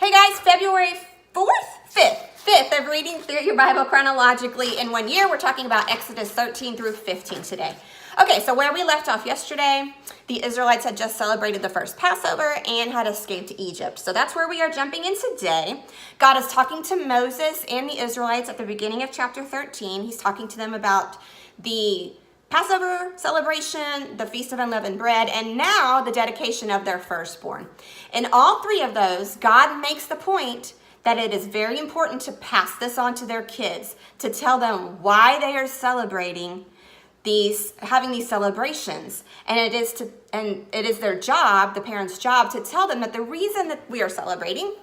Hey guys, February 5th of reading through your Bible chronologically in 1 year. We're talking about Exodus 13 through 15 today. Okay, so where we left off yesterday, the Israelites had just celebrated the first Passover and had escaped Egypt. So that's where we are jumping in today. God is talking to Moses and the Israelites at the beginning of chapter 13. He's talking to them about the Passover celebration, the Feast of Unleavened Bread, and now the dedication of their firstborn. In all three of those, God makes the point that it is very important to pass this on to their kids, to tell them why they are celebrating having these celebrations. And it is their job, the parents' job, to tell them that the reason that we are celebrating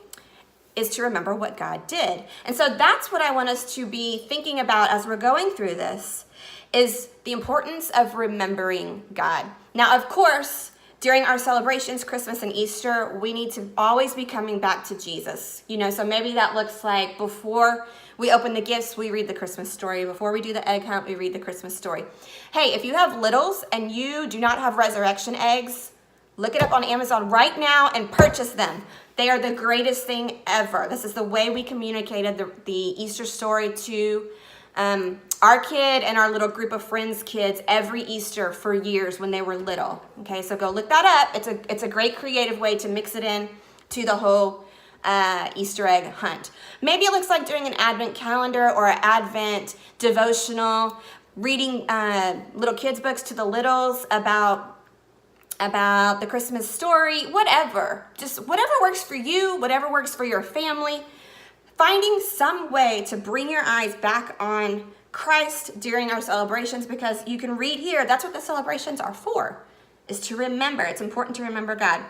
is to remember what God did. And so that's what I want us to be thinking about as we're going through this, is the importance of remembering God. Now, of course, during our celebrations, Christmas and Easter, we need to always be coming back to Jesus. So maybe that looks like before we open the gifts, we read the Christmas story. Before we do the egg hunt, we read the Christmas story. Hey, if you have littles and you do not have resurrection eggs, look it up on Amazon right now and purchase them. They are the greatest thing ever. This is the way we communicated the Easter story to our kid and our little group of friends' kids every Easter for years when they were little. Okay, so go look that up. It's a great creative way to mix it in to the whole Easter egg hunt. Maybe it looks like doing an Advent calendar or an Advent devotional, reading little kids' books to the littles about the Christmas story, whatever. Just whatever works for you, whatever works for your family. Finding some way to bring your eyes back on Christ during our celebrations, because you can read here, that's what the celebrations are for, is to remember. It's important to remember God.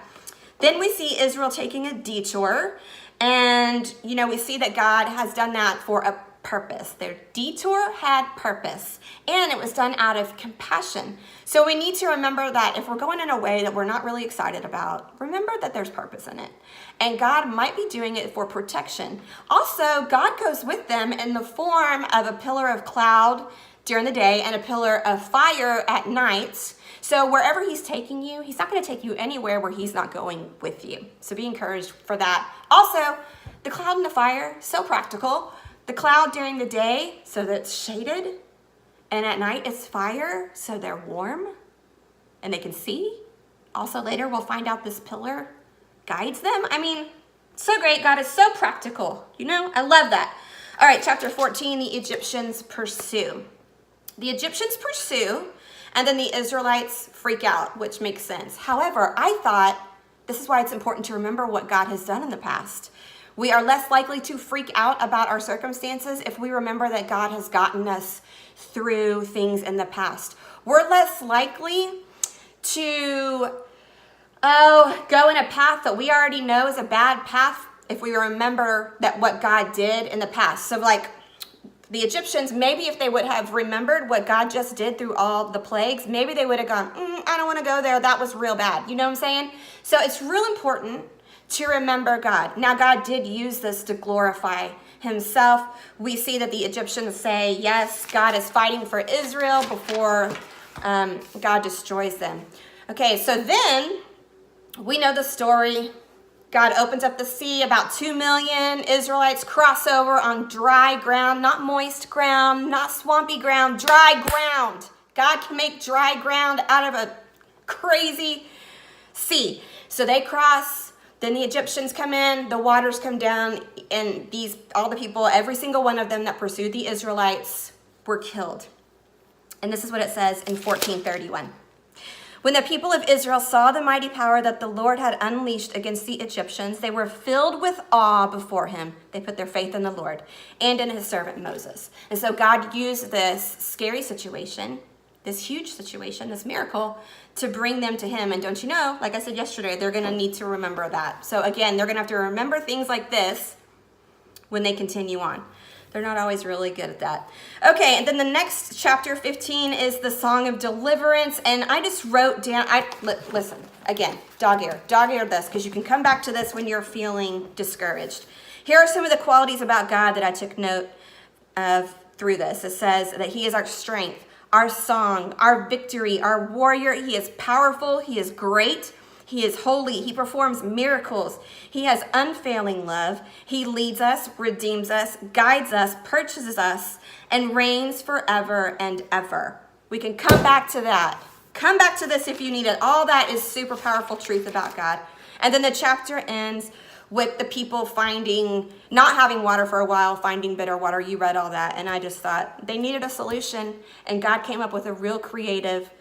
Then we see Israel taking a detour, and we see that God has done that for a purpose. Their detour had purpose, and it was done out of compassion. So we need to remember that if we're going in a way that we're not really excited about, remember that there's purpose in it. And God might be doing it for protection. Also, God goes with them in the form of a pillar of cloud during the day and a pillar of fire at night. So wherever he's taking you, he's not going to take you anywhere where he's not going with you. So be encouraged for that. Also, the cloud and the fire, so practical. The cloud during the day, so that it's shaded. And at night, it's fire, so they're warm and they can see. Also, later, we'll find out this pillar guides them. So great. God is so practical. I love that. All right, chapter 14, the Egyptians pursue. The Egyptians pursue, and then the Israelites freak out, which makes sense. However, I thought this is why it's important to remember what God has done in the past. We are less likely to freak out about our circumstances if we remember that God has gotten us through things in the past. We're less likely to go in a path that we already know is a bad path if we remember that what God did in the past. So like the Egyptians, maybe if they would have remembered what God just did through all the plagues, maybe they would have gone, I don't want to go there. That was real bad. You know what I'm saying? So it's real important to remember God. Now, God did use this to glorify himself. We see that the Egyptians say, yes, God is fighting for Israel before God destroys them. Okay, so then we know the story. God opens up the sea. About 2 million Israelites cross over on dry ground, not moist ground, not swampy ground, dry ground. God can make dry ground out of a crazy sea. So they cross. Then the Egyptians come in, the waters come down, and all the people, every single one of them that pursued the Israelites were killed. And this is what it says in 14:31. When the people of Israel saw the mighty power that the Lord had unleashed against the Egyptians, they were filled with awe before him. They put their faith in the Lord and in his servant Moses. And so God used this scary situation, this huge situation, this miracle, to bring them to him. And don't you know, like I said yesterday, they're going to need to remember that. So again, they're going to have to remember things like this when they continue on. They're not always really good at that. Okay, and then the next chapter 15 is the Song of Deliverance. And I just wrote down, listen, again, dog ear this, because you can come back to this when you're feeling discouraged. Here are some of the qualities about God that I took note of through this. It says that he is our strength, our song, our victory, our warrior. He is powerful. He is great. He is holy. He performs miracles. He has unfailing love. He leads us, redeems us, guides us, purchases us, and reigns forever and ever. We can come back to that. Come back to this if you need it. All that is super powerful truth about God. And then the chapter ends with the people not having water for a while, finding bitter water. You read all that. And I just thought they needed a solution. And God came up with a real creative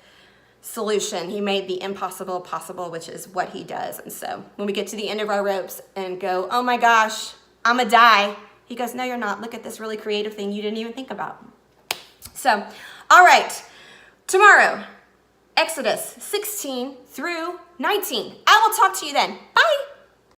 solution. He made the impossible possible, which is what he does. And so when we get to the end of our ropes and go, oh my gosh, I'm gonna die, he goes, no, you're not. Look at this really creative thing you didn't even think about. So, all right, tomorrow, Exodus 16 through 19. I will talk to you then.